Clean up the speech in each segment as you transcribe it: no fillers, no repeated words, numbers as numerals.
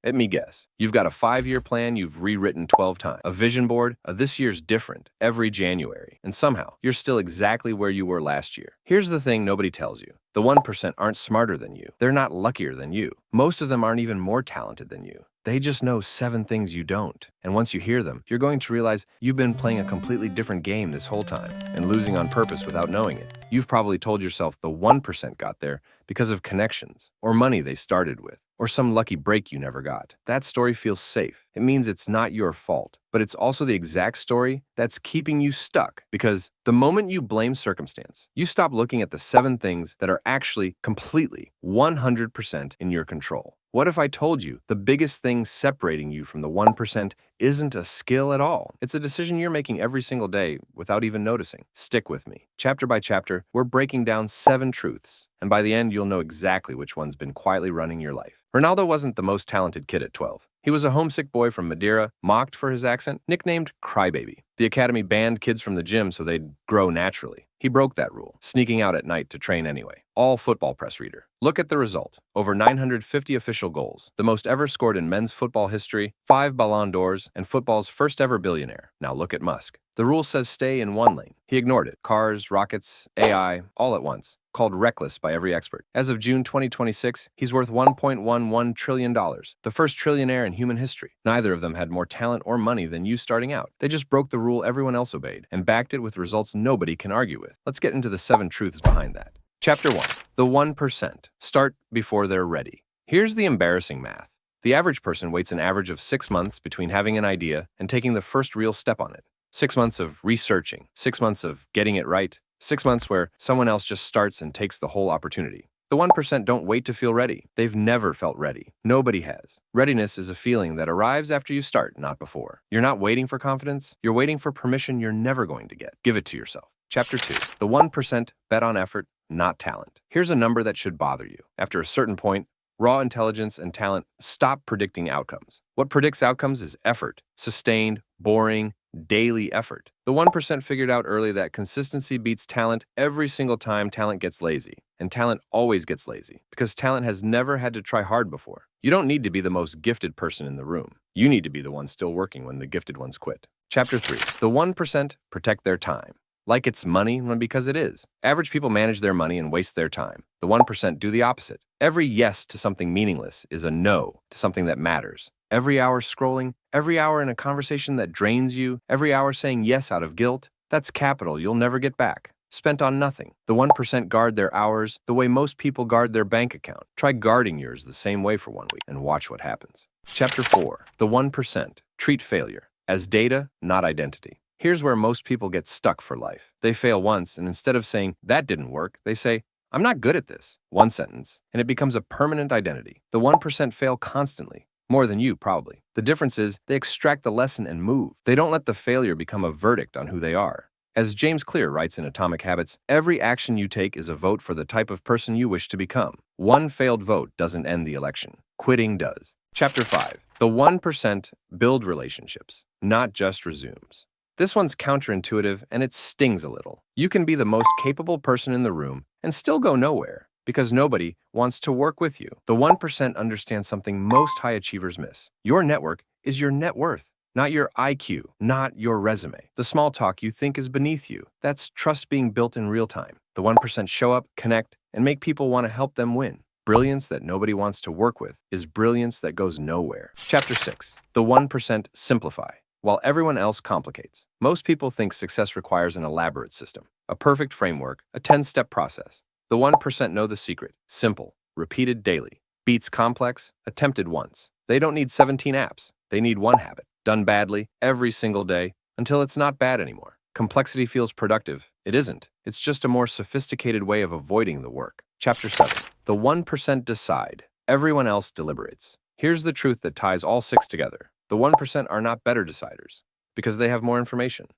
Let me guess. You've got a 5-year plan you've rewritten 12 times. A vision board? This year's different every January. And somehow, you're still exactly where you were last year. Here's the thing nobody tells you. The 1% aren't smarter than you. They're not luckier than you. Most of them aren't even more talented than you. They just know 7 things you don't. And once you hear them, you're going to realize you've been playing a completely different game this whole time and losing on purpose without knowing it. You've probably told yourself the 1% got there because of connections or money they started with, or some lucky break you never got. That story feels safe. It means it's not your fault, but it's also the exact story that's keeping you stuck, because the moment you blame circumstance, you stop looking at the 7 things that are actually completely 100% in your control. What if I told you the biggest thing separating you from the 1% isn't a skill at all? It's a decision you're making every single day without even noticing. Stick with me. Chapter by chapter, we're breaking down 7 truths, and by the end, you'll know exactly which one's been quietly running your life. Ronaldo wasn't the most talented kid at 12. He was a homesick boy from Madeira, mocked for his accent, nicknamed Crybaby. The academy banned kids from the gym so they'd grow naturally. He broke that rule, sneaking out at night to train anyway. All football press reader. Look at the result. Over 950 official goals, the most ever scored in men's football history, 5 Ballon d'Ors, and football's first ever billionaire. Now look at Musk. The rule says stay in one lane. He ignored it. Cars, rockets, AI, all at once. Called reckless by every expert. As of June 2026, he's worth $1.11 trillion, the first trillionaire in human history. Neither of them had more talent or money than you starting out. They just broke the rule everyone else obeyed and backed it with results nobody can argue with. Let's get into the 7 truths behind that. Chapter 1. The 1%. Start before they're ready. Here's the embarrassing math. The average person waits an average of 6 months between having an idea and taking the first real step on it. 6 months of researching, 6 months of getting it right, 6 months where someone else just starts and takes the whole opportunity. The 1% don't wait to feel ready. They've never felt ready. Nobody has. Readiness is a feeling that arrives after you start, not before. You're not waiting for confidence. You're waiting for permission you're never going to get. Give it to yourself. Chapter 2. The 1% bet on effort, not talent. Here's a number that should bother you. After a certain point, raw intelligence and talent stop predicting outcomes. What predicts outcomes is effort. Sustained, boring, daily effort. The 1% figured out early that consistency beats talent every single time talent gets lazy. And talent always gets lazy, because talent has never had to try hard before. You don't need to be the most gifted person in the room. You need to be the one still working when the gifted ones quit. Chapter 3. The 1% protect their time. Like it's money, when because it is. Average people manage their money and waste their time. The 1% do the opposite. Every yes to something meaningless is a no to something that matters. Every hour scrolling, every hour in a conversation that drains you, every hour saying yes out of guilt, that's capital you'll never get back. Spent on nothing. The 1% guard their hours the way most people guard their bank account. Try guarding yours the same way for 1 week and watch what happens. Chapter 4. The 1% treat failure as data, not identity. Here's where most people get stuck for life. They fail once, and instead of saying, that didn't work, they say, I'm not good at this. One sentence, and it becomes a permanent identity. The 1% fail constantly. More than you, probably. The difference is they extract the lesson and move. They don't let the failure become a verdict on who they are. As James Clear writes in Atomic Habits, every action you take is a vote for the type of person you wish to become. One failed vote doesn't end the election. Quitting does. Chapter 5. The 1% build relationships, not just resumes. This one's counterintuitive and it stings a little. You can be the most capable person in the room and still go nowhere because nobody wants to work with you. The 1% understand something most high achievers miss. Your network is your net worth, not your IQ, not your resume. The small talk you think is beneath you. That's trust being built in real time. The 1% show up, connect, and make people want to help them win. Brilliance that nobody wants to work with is brilliance that goes nowhere. Chapter 6. The 1% simplify, while everyone else complicates. Most people think success requires an elaborate system, a perfect framework, a 10-step process. The 1% know the secret. Simple, repeated daily. Beats complex, attempted once. They don't need 17 apps. They need one habit, done badly, every single day, until it's not bad anymore. Complexity feels productive. It isn't. It's just a more sophisticated way of avoiding the work. Chapter 7. The 1% decide. Everyone else deliberates. Here's the truth that ties all 6 together. The 1% are not better deciders because they have more information.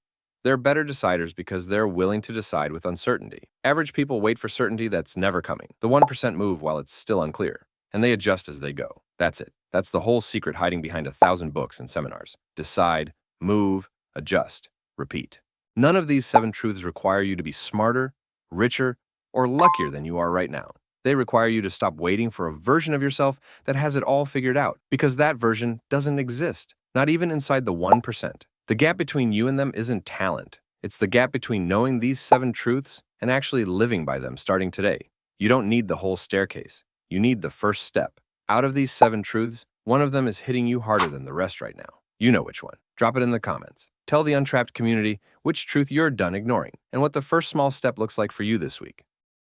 They're better deciders because they're willing to decide with uncertainty. Average people wait for certainty that's never coming. The 1% move while it's still unclear, and they adjust as they go. That's it. That's the whole secret hiding behind 1,000 books and seminars. Decide, move, adjust, repeat. None of these 7 truths require you to be smarter, richer, or luckier than you are right now. They require you to stop waiting for a version of yourself that has it all figured out, because that version doesn't exist, not even inside the 1%. The gap between you and them isn't talent. It's the gap between knowing these 7 truths and actually living by them starting today. You don't need the whole staircase. You need the first step. Out of these 7 truths, one of them is hitting you harder than the rest right now. You know which one. Drop it in the comments. Tell the Untrapped community which truth you're done ignoring and what the first small step looks like for you this week.